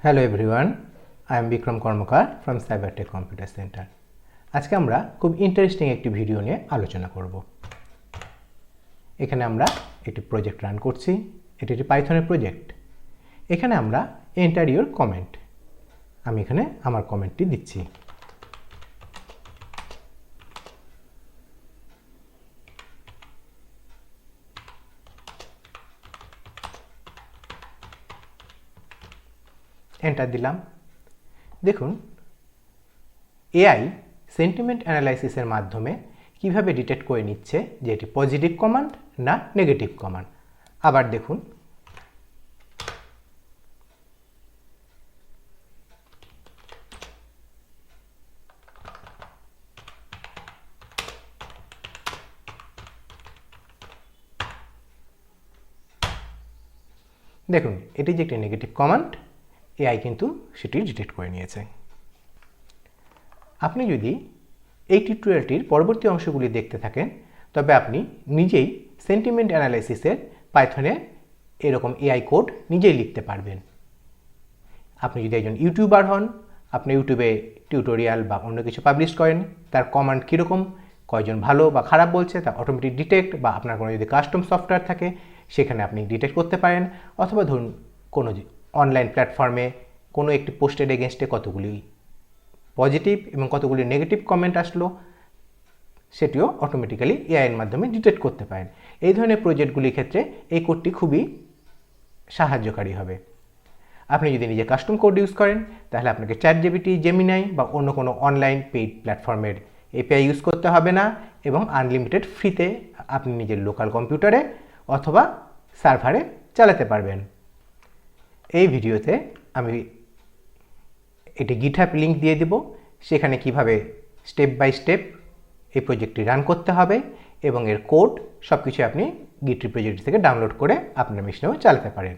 Hello everyone, I am Bikram Karmakar from Cybertech computer centre. আজকে আমরা খুব ইন্টারেস্টিং একটি ভিডিও নিয়ে আলোচনা করব। এখানে আমরা একটি প্রজেক্ট রান করছি। এটি একটি পাইথনের প্রজেক্ট। এখানে আমরা এন্টার ইউর কমেন্ট, আমি এখানে আমার কমেন্টটি দিচ্ছি। এন্টার দিলাম। দেখুন এআই সেন্টিমেন্ট অ্যানালাইসিসের মাধ্যমে কিভাবে ডিটেক্ট করে নিচ্ছে যে এটি পজিটিভ কমান্ড না নেগেটিভ কমান্ড। আবার দেখুন দেখুন এটি যে একটি নেগেটিভ কমান্ড, এআই কিন্তু সেটি ডিটেক্ট করে নিয়েছে। আপনি যদি এই টিউটোরিয়ালটির পরবর্তী অংশগুলি দেখতে থাকেন তবে আপনি নিজেই সেন্টিমেন্ট অ্যানালাইসিসের পাইথনে এরকম এআই কোড নিজেই লিখতে পারবেন। আপনি যদি একজন ইউটিউবার হন, আপনি ইউটিউবে টিউটোরিয়াল বা অন্য কিছু পাবলিশ করেন, তার কমান্ড কীরকম, কয়জন ভালো বা খারাপ বলছে তা অটোমেটিক ডিটেক্ট, বা আপনার কোনো যদি কাস্টম সফটওয়্যার থাকে সেখানে আপনি ডিটেক্ট করতে পারেন। অথবা ধরুন কোনো অনলাইন প্ল্যাটফর্মে কোনো একটি পোস্টের এগেনস্টে কতগুলি পজিটিভ এবং কতগুলি নেগেটিভ কমেন্ট আসলো, সেটিও অটোমেটিক্যালি এআইয়ের মাধ্যমে ডিটেক্ট করতে পারেন। এই ধরনের প্রজেক্টগুলির ক্ষেত্রে এই কোডটি খুবই সাহায্যকারী হবে। আপনি যদি নিজে কাস্টম কোড ইউজ করেন তাহলে আপনাকে চ্যাটজিপিটি, জেমিনাই বা অন্য কোনো অনলাইন পেইড প্ল্যাটফর্মের এপিআই ইউজ করতে হবে না, এবং আনলিমিটেড ফ্রিতে আপনি নিজের লোকাল কম্পিউটারে অথবা সার্ভারে চালাতে পারবেন। এই ভিডিওতে আমি এটি গিটহাব লিঙ্ক দিয়ে দেব, সেখানে কিভাবে স্টেপ বাই স্টেপ এই প্রজেক্টটি রান করতে হবে এবং এর কোড সব কিছু আপনি গিট রিপোজিটরি থেকে ডাউনলোড করে আপনার মেশিনেও চালাতে পারেন।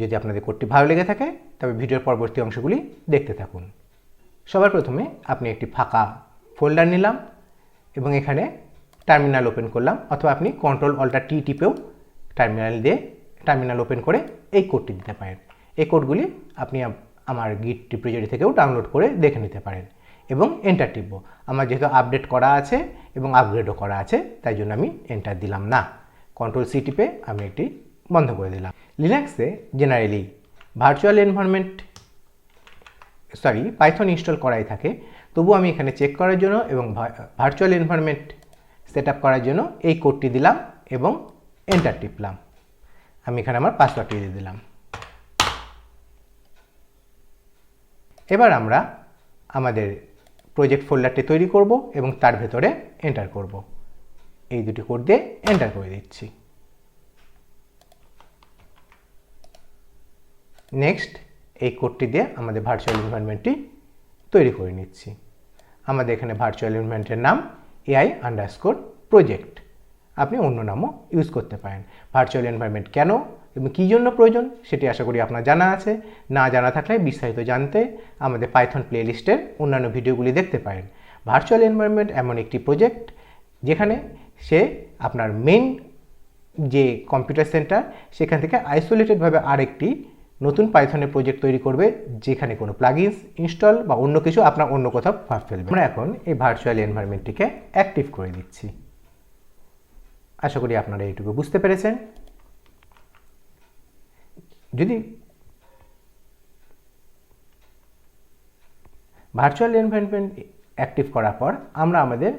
যদি আপনাদের কোডটি ভালো লেগে থাকে তবে ভিডিওর পরবর্তী অংশগুলি দেখতে থাকুন। সবার প্রথমে আপনি একটি ফাঁকা ফোল্ডার নিলাম এবং এখানে টার্মিনাল ওপেন করলাম, অথবা আপনি Ctrl-Alt-T টিপেও টার্মিনাল ওপেন করে এই কোডটি দিতে পারেন। এই কোডগুলি আপনি আমার গিট রিপোজিটরি থেকেও ডাউনলোড করে দেখে নিতে পারেন এবং এন্টার টিপব। আমার যেহেতু আপডেট করা আছে এবং আপগ্রেডও করা আছে তাই জন্য আমি এন্টার দিলাম না। Ctrl-C টিপে আমি এটি বন্ধ করে দিলাম। লিনাক্সে generally virtual environment Python install করাই থাকে, তবু আমি এখানে চেক করার জন্য এবং ভার্চুয়াল এনভায়রনমেন্ট সেট আপ করার জন্য এই কোডটি দিলাম এবং এন্টার টিপলাম। আমি এখানে আমার পাসওয়ার্ডটি দিয়ে দিলাম। এবার আমরা আমাদের প্রজেক্ট ফোল্ডারটি তৈরি করব এবং তার ভেতরে এন্টার করব। এই দুটি কোড দিয়ে এন্টার করে দিচ্ছি। নেক্সট এই কোডটি দিয়ে আমাদের ভার্চুয়াল এনভায়রনমেন্টটি তৈরি করে নিচ্ছি। আমাদের এখানে ভার্চুয়াল এনভায়রনমেন্টের নাম AI_project, আপনি অন্য নামও ইউজ করতে পারেন। ভার্চুয়াল এনভায়রনমেন্ট কেন এবং কী জন্য প্রয়োজন সেটি আশা করি আপনার জানা আছে। না জানা থাকলে বিস্তারিত জানতে আমাদের পাইথন প্লেলিস্টের অন্যান্য ভিডিওগুলি দেখতে পারেন। ভার্চুয়াল এনভায়রনমেন্ট এমন একটি প্রজেক্ট যেখানে সে আপনার মেইন যে কম্পিউটার সেন্টার সেখান থেকে আইসোলেটেডভাবে আরেকটি নতুন পাইথনের প্রজেক্ট তৈরি করবে, যেখানে কোনো প্লাগইনস ইনস্টল বা অন্য কিছু আপনার অন্য কোথাও ফাঁক ফেলবে। আমরা এখন এই ভার্চুয়াল এনভায়রনমেন্টটিকে অ্যাক্টিভ করে দিচ্ছি। আশা করি আপনারা এইটুকু বুঝতে পেরেছেন। যদি ভার্চুয়াল এনভায়রনমেন্ট অ্যাক্টিভ করার পর আমরা আমাদের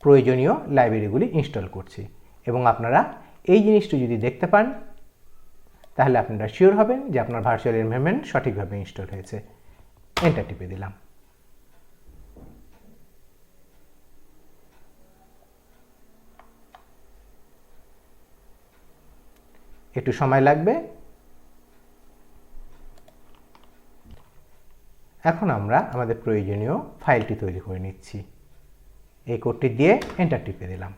প্রয়োজনীয় লাইব্রেরিগুলি ইনস্টল করছি, এবং আপনারা এই জিনিসটি যদি দেখতে পান তাহলে আপনারা শিওর হবেন যে আপনার ভার্চুয়াল এনভায়রনমেন্ট সঠিকভাবে ইনস্টল হয়েছে। এন্টার টিপে দিলাম। একটু সময় লাগবে। এখন আমরা আমাদের প্রয়োজনীয় ফাইলটি তৈরি করে নিচ্ছি। এই কোডটি দিয়ে এন্টার টিপে দিলাম।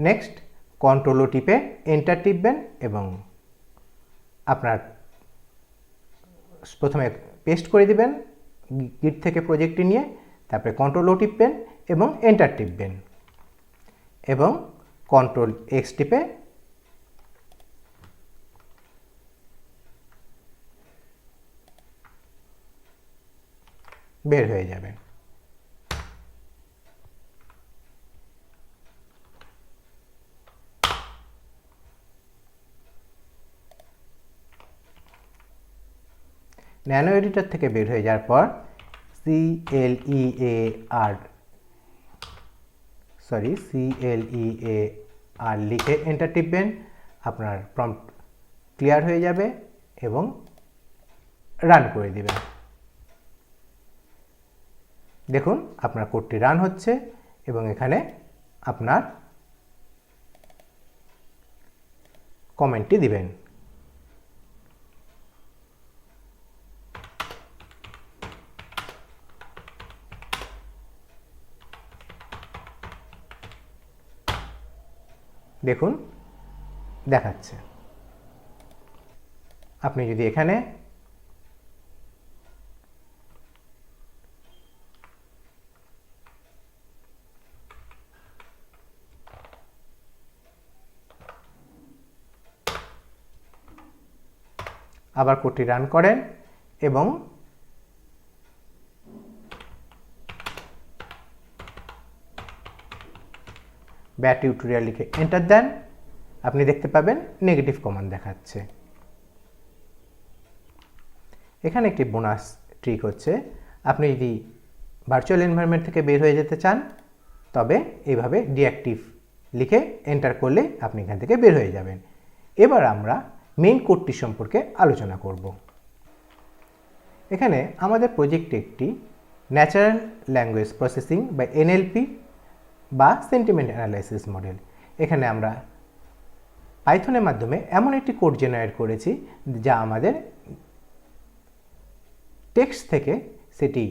নেক্সট Ctrl-O টিপে এন্টার টিপবেন এবং আপনার প্রথমে পেস্ট করে দিবেন গিট থেকে প্রজেক্টটি নিয়ে, তারপরে Ctrl-O টিপবেন এবং এন্টার টিপবেন এবং কন্ট্রোল এক্স টিপে বের হয়ে যাবে। ন্যানো এডিটর থেকে বের হয়ে যাওয়ার পর CLEAR লিখে এন্টার টিপবেন। আপনার প্রম্পট ক্লিয়ার হয়ে যাবে এবং রান করে দিবেন। দেখুন আপনার কোডটি রান হচ্ছে এবং এখানে আপনার কমেন্টটি দিবেন। দেখুন দেখাচ্ছে। আপনি যদি এখানে আবার কোডটি রান করেন এবং ব্যাট টিউটোরিয়াল লিখে এন্টার দেন, আপনি দেখতে পাবেন নেগেটিভ কমান্ড দেখাচ্ছে। এখানে একটি বোনাস ট্রিক হচ্ছে, আপনি যদি ভার্চুয়াল এনভায়রনমেন্ট থেকে বের হয়ে যেতে চান তবে এইভাবে ডিঅ্যাক্টিভ লিখে এন্টার করলে আপনি এখান থেকে বের হয়ে যাবেন। এবার আমরা মেইন কোডটি সম্পর্কে আলোচনা করব। এখানে আমাদের প্রজেক্টে একটি ন্যাচারাল ল্যাঙ্গুয়েজ প্রসেসিং বা এনএলপি বা সেন্টিমেন্ট অ্যানালাইসিস মডেল, এখানে আমরা পাইথনের মাধ্যমে এমন একটি কোড জেনারেট করেছি যা আমাদের টেক্সট থেকে সেটি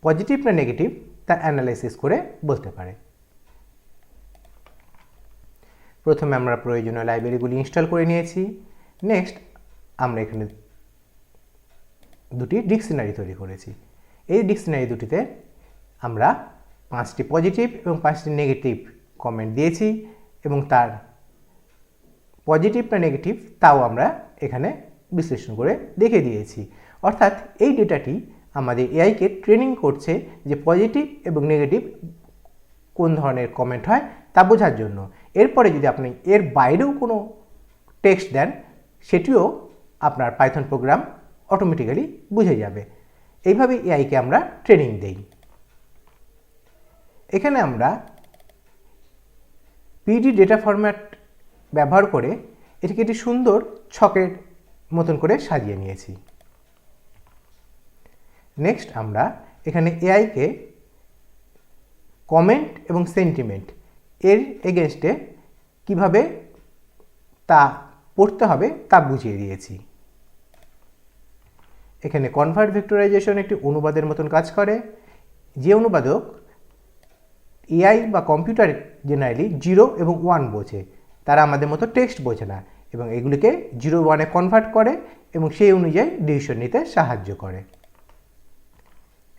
পজিটিভ না নেগেটিভ তা অ্যানালাইসিস করে বলতে পারে। প্রথমে আমরা প্রয়োজনীয় লাইব্রেরিগুলি ইনস্টল করে নিয়েছি। নেক্সট আমরা এখানে দুটি ডিকশনারি তৈরি করেছি। এই ডিকশনারি দুটিতে আমরা 5টি পজিটিভ এবং 5টি নেগেটিভ কমেন্ট দিয়েছি এবং তার পজিটিভ না নেগেটিভ তাও আমরা এখানে বিশ্লেষণ করে দেখে দিয়েছি। অর্থাৎ এই ডেটাটি আমাদের এআইকে ট্রেনিং করছে যে পজিটিভ এবং নেগেটিভ কোন ধরনের কমেন্ট হয় তা বোঝার জন্য। এরপরে যদি আপনি এর বাইরেও কোনো টেক্সট দেন সেটিও আপনার পাইথন প্রোগ্রাম অটোমেটিক্যালি বুঝে যাবে। এইভাবে এআইকে আমরা ট্রেনিং দেই। এখানে আমরা পিডি ডেটা ফরম্যাট ব্যবহার করে এটিকে একটি সুন্দর ছকের মতন করে সাজিয়ে নিয়েছি। নেক্সট আমরা এখানে এআইকে কমেন্ট এবং সেন্টিমেন্ট এর এগেনস্টে কিভাবে তা পড়তে হবে তা বুঝিয়ে দিয়েছি। এখানে কনভার্ট ভেক্টরাইজেশন একটি অনুবাদের মতন কাজ করে, যে অনুবাদক এআই বা কম্পিউটার জেনারেলি 0 এবং 1 বোঝে, তারা আমাদের মতো টেক্সট বোঝে না এবং এগুলিকে 0-1-এ কনভার্ট করে এবং সেই অনুযায়ী ডিসিশন নিতে সাহায্য করে।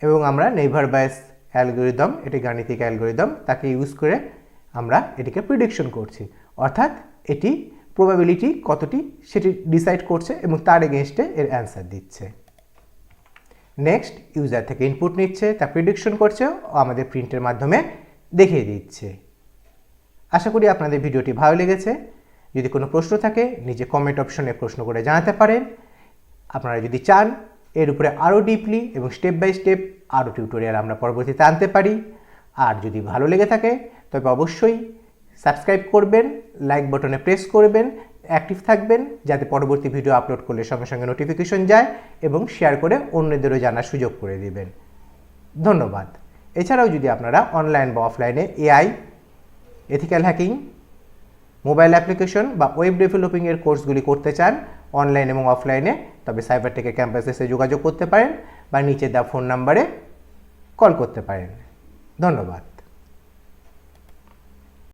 এবং আমরা নেইবার বায়াস অ্যালগরিদম, এটি গাণিতিক অ্যালগরিদম, তাকে ইউজ করে আমরা এটিকে প্রিডিকশন করছি, অর্থাৎ এটি প্রবাবিলিটি কতটি সেটি ডিসাইড করছে এবং তার এগেনস্টে এর অ্যান্সার দিচ্ছে। নেক্সট ইউজার থেকে ইনপুট নিচ্ছে, তা প্রিডিকশন করছে ও আমাদের প্রিন্টের মাধ্যমে দেখিয়ে দিচ্ছে। আশা করি আপনাদের ভিডিওটি ভালো লেগেছে। যদি কোনো প্রশ্ন থাকে নিচে কমেন্ট অপশনে প্রশ্ন করে জানাতে পারেন। আপনারা যদি চান এর উপরে আরও ডিপলি এবং স্টেপ বাই স্টেপ আরও টিউটোরিয়াল আমরা পরবর্তীতে আনতে পারি। আর যদি ভালো লেগে থাকে তবে অবশ্যই সাবস্ক্রাইব করবেন, লাইক বাটনে প্রেস করবেন, অ্যাক্টিভ থাকবেন যাতে পরবর্তী ভিডিও আপলোড করলে সঙ্গে সঙ্গে নোটিফিকেশন যায় এবং শেয়ার করে অন্যদেরও জানার সুযোগ করে দিবেন। ধন্যবাদ। এছাড়াও যদি আপনারা অনলাইন বা অফলাইনে AI, ethical hacking, mobile application বা ওয়েব ডেভেলপিংয়ের কোর্সগুলি করতে চান অনলাইন এবং অফলাইনে, তবে সাইবারটেকের ক্যাম্পাসে এসে যোগাযোগ করতে পারেন বা নিচে দেওয়া ফোন নাম্বারে কল করতে পারেন। ধন্যবাদ।